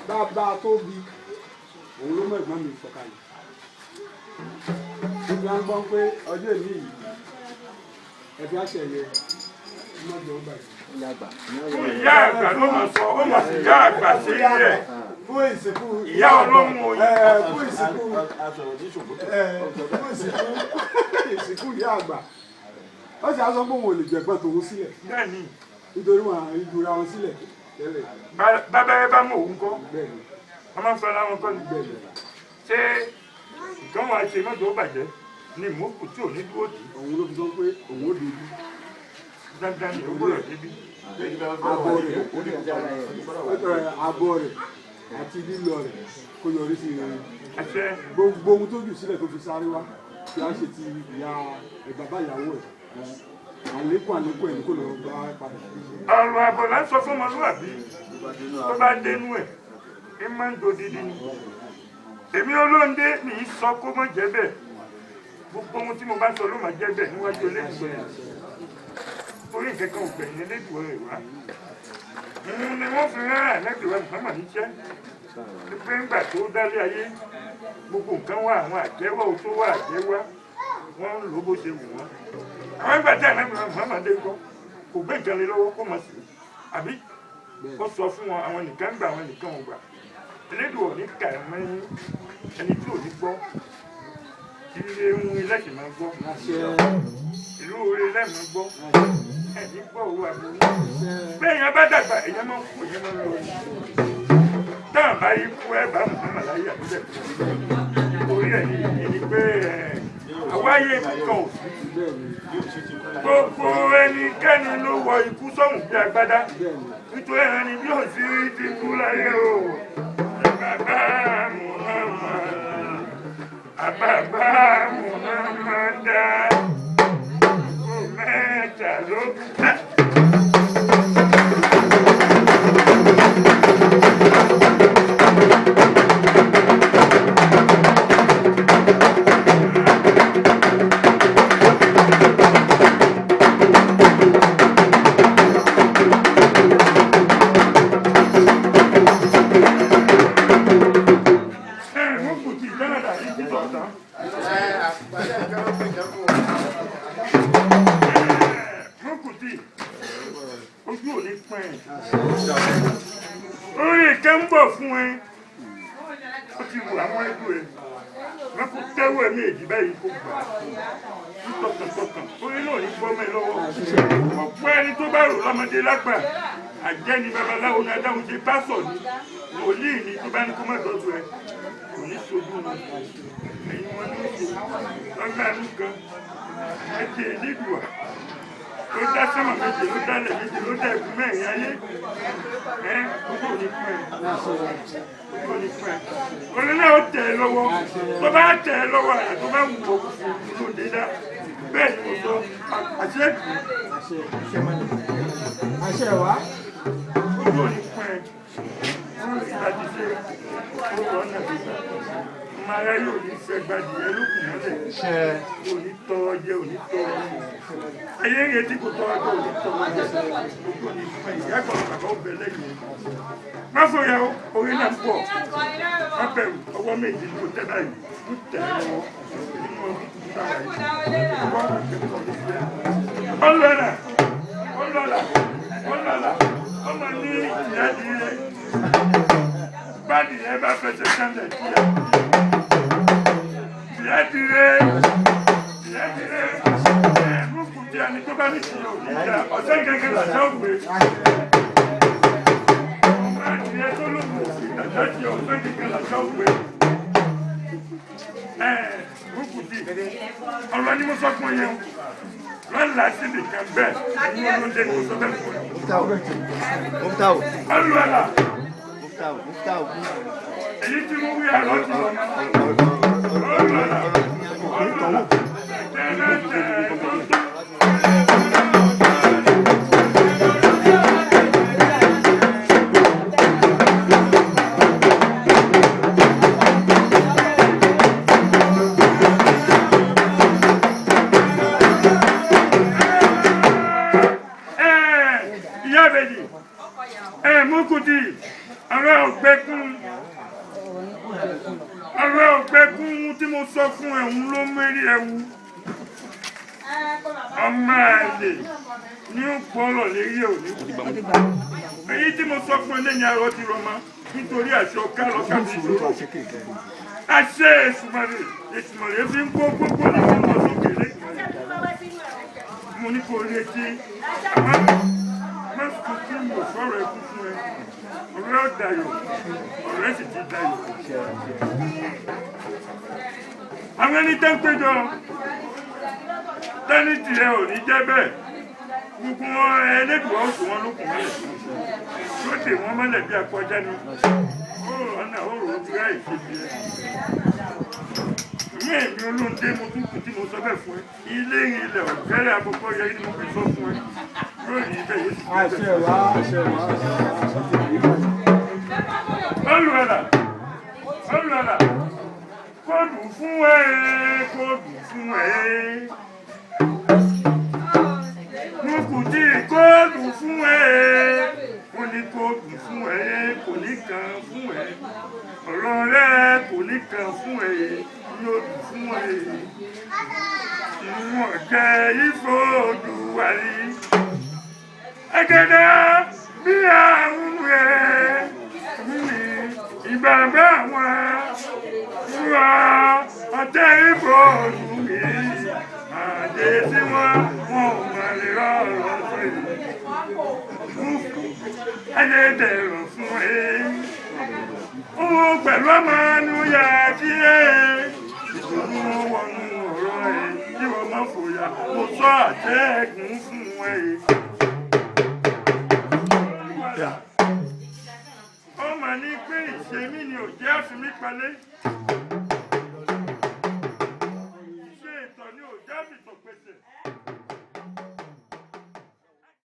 bàbá tó bí òun ló mọ ẹ̀gbọ́n mi sọ̀kalẹ̀ níbi à ń gbọ́ pé ọjọ́ èmi yìí ẹ̀fí àṣẹyẹ mọ́jọ ọgbà yìí. ìyá àgbà ló mọ̀ sọ ó mọ̀ sí ìyá àgbà sí rẹ̀ fún ìsìnkú ìyá ọlọ́run òyìn fún ìsìnkú ìyá àgbà ó sì á sọ pé òun ò lè jẹ̀gbọ́n tòun sílẹ̀ nítorí wọn ìdúrà wọn sílẹ̀ tẹ́lẹ̀. bàbá ẹ bá mọ òun kọ́ wọ́n máa ń fẹ́ láwọn kọ́ ní ṣé nǹkan wàá ṣe mọ́tò ó bàjẹ́ ní ìmọ̀kù tí ò ní dúró dì í. òun ló fi sọ pé òun ó débi. dandan ni ó gbọ́dọ̀ débi. àbọ̀ rẹ̀ àti lílọ rẹ̀ kó yọrí sí rere. àṣẹ. gbogbo ohun tó jù sílẹ̀ tó fi sáré wá kí a ṣe ti ìyá bàbá ìyàwó ẹ̀ àlékún ẹ̀ ní kò lọ bá padà. ọ̀rọ̀ àbọ̀ là ń sọ fún ọmọlúwàbí tó bá dénú ẹ̀ ẹ máa ń dodidi ni. èmi olóńdé mi í sọ kó mọ̀ jẹ́ bẹ́ẹ̀ gbogbo ohun tí mo bá sọ ló máa jẹ́ bẹ́ẹ̀ níwájú Elédùmarè rẹ̀ torí nǹkan kan ò gbẹ̀yìn Elédùmarè rẹ̀ wá. òun ni wọ́n fi rán àlẹ́gbẹ̀wá Muhammad níṣẹ́ pé ńgbà tó dálé ayé gbogbo nǹkan wà àwọn àjẹwọ́ tó wà àjẹwá wọ́n ń lò bó ṣe wù wọ́n. àwọn ìgbà tí àlẹ́gbẹ̀wá Muhammad dé kọ́ kò gbé nǹkan lé lọ́wọ́ kó mọ̀ sí àbí ó sọ fún wọn àwọn nìkan gbà àwọn nìkan ò gbà Elédùmarè ní kà mẹ́yìn ẹni tí ò ní gbọ́ ilé ohun ẹlẹ́sìn máa gbọ́ ìlú orí ẹlẹ́mọ̀ gbọ́ ẹ̀dí gbọ́ owó àbúrò bẹ́ẹ̀ yẹn bá dàgbà èèyàn máa ń kú èèyàn máa ń lọ táwọn bá yí kú ẹ̀ bá Muhammad láyé àbúlẹ̀ orí ẹ̀ ní pé àwáyé nǹkan ò sí gbogbo ẹnikẹ́ni ló wọ ikú sọ́hùn bí agbádá nítorí ẹ̀rọ ni bí ò sí ti kú láyé o bàbá Muhammad àbàbà Muhammad kò mẹ́ta ló kú. orí ìkẹ́ ń bọ̀ fún ẹ ó ti wù àwọn ẹgbẹ́ ẹ wọn kò tẹ́wọ́ ẹ̀mí èjì báyìí kò gbà tọkàntọkàn orí náà ní gbọ́mọ ẹ lọ́wọ́ ọ̀pọ̀ ẹni tó bá rò lọ́mọdé lágbà àjẹ́ ni babaláwo ní adáhùn ṣe bá sọ̀ ní wòlíì ní tó bá ní kó má dọ́dọ̀ ẹ kò ní ṣojú wọn ẹ̀yin wọn ní oṣù lọ́gbà ẹnu kan ẹ̀jẹ̀ Elédùà ló dá sọ́mọ̀ méje ló dálẹ̀ méje ló dá ẹ̀kú mẹ́rin ayé gbogbo òní fún ẹ gbogbo òní fún ẹ orin náà ó tẹ̀ ẹ́ lọ́wọ́ tó bá tẹ̀ ẹ́ lọ́wọ́ àyà tó bá wù ọ́ ló dé dá bẹ́ẹ̀ ni mo sọ àṣẹ àṣẹ wa gbogbo òní fún ẹ wọ́n sì láti ṣe owó ọ̀nà gbígbà mara yóò ní sẹgbàdì ẹlòkùn mọ́lẹ̀ òní tọrọ jẹ òní tọrọ ayé ń retí kò tọrọ jẹ òní tọrọ jẹ gbogbo ní ìyá kan bàbá ó bẹ lẹ́yìn má fòyà orí náà pọ̀ má bẹ̀rù ọwọ́ méjì ló tẹ báyìí ló tẹ ẹ lọ́wọ́ nínú ọlọ́lá ọlọ́lá ọlọ́lá ọmọ ní ìyá di rẹ báàdì yẹn bá fẹsẹ̀ kánlẹ̀ tiẹ̀ dire rúkú tí a ní tó bá ní ti yóò ní ìjà ọ̀sẹ̀ gẹ́gẹ́ làjá òwe báàdì yẹn tó lóògùn ìdájọ́ ti ọ̀sẹ̀ gẹ́gẹ́ làjá òwe rúkú tí ọ̀rọ̀ ni mo sọ fún yẹn wọ́n là sí nìkan bẹ́ẹ̀ ní olóúnjẹ ní oṣù bẹ́ẹ̀ fún Muftau. ọlọ́ọ̀lá Muftau. èyí tí mo wí àlọ́ ti lọ ọlọ́ọ̀lá Mukuti ọ̀rẹ́ ọ̀gbẹ́kún tí mo sọ fún ẹ̀hún ló mérí ẹ̀wù ọmọ àlè ní ọ̀pọ̀lọ̀ lérí òní èyí tí mo sọ fún ẹlẹ́yìn arọ ti rọ mọ́ nítorí àṣẹ ọ̀ká lọ́ka fi ṣòro àṣẹ èsùmọ̀lẹ́ fi ń kó gbogbo ní ọmọ sókè lẹ́kọ̀ọ́ mo ní kò retí má sùn kí mo sọ̀rọ̀ ẹkú fún ẹ ọ̀rẹ́ ọ̀dàyọ̀ ọ̀rẹ́ sì ti dayọ̀ àwọn ẹni tẹ́ ń péjọ tẹ́ni tìrẹ ò ní jẹ́ bẹ́ẹ̀ gbogbo wọn ẹlẹ́dùn ọ̀sùn wọn lókùn mọ́lẹ̀ yóò dè wọ́n mọ́lẹ̀ bí akọjá ni ó rọ̀nà ó rò ó bí ráì ṣe bí ẹ ní èmi olóńdé mo tún kù tí mo sọ bẹ́ẹ̀ fún ẹ ilé ilẹ̀ ọ̀gẹ́rẹ́ àkọ́kọ́ yẹ kí mo fi sọ fún ẹ lórí ibẹ̀ yóò sì àṣẹ wá olùwàlà kóòdù fún ẹ kóòdù fún ẹ Mukuti kóòdù fún ẹ mo ní kóòdù fún ẹ kò ní kan fún ẹ ọ̀rọ̀ rẹ kò ní kan fún ẹ yóò dùn fún ẹ ìwọ̀n jẹ ìfòdù wárí ẹgẹdẹ bí àrùn rẹ ìgbàgbé àwọn ìwà ọjọ́ ìfòdù mi àdé tí wọ́n ò mọ̀ lè rọrùn fún ẹgẹdẹrọ fún ẹ ó pẹ̀lú ọmọ ní ó yà kí ẹ ìṣòro wọnú ọ̀rọ̀ ẹ tí wọ́n máa fòyà mo sọ àtẹ́gùn fún ẹ. ó mà ní pé ìṣe mí ni ò jẹ́ àfimí palẹ̀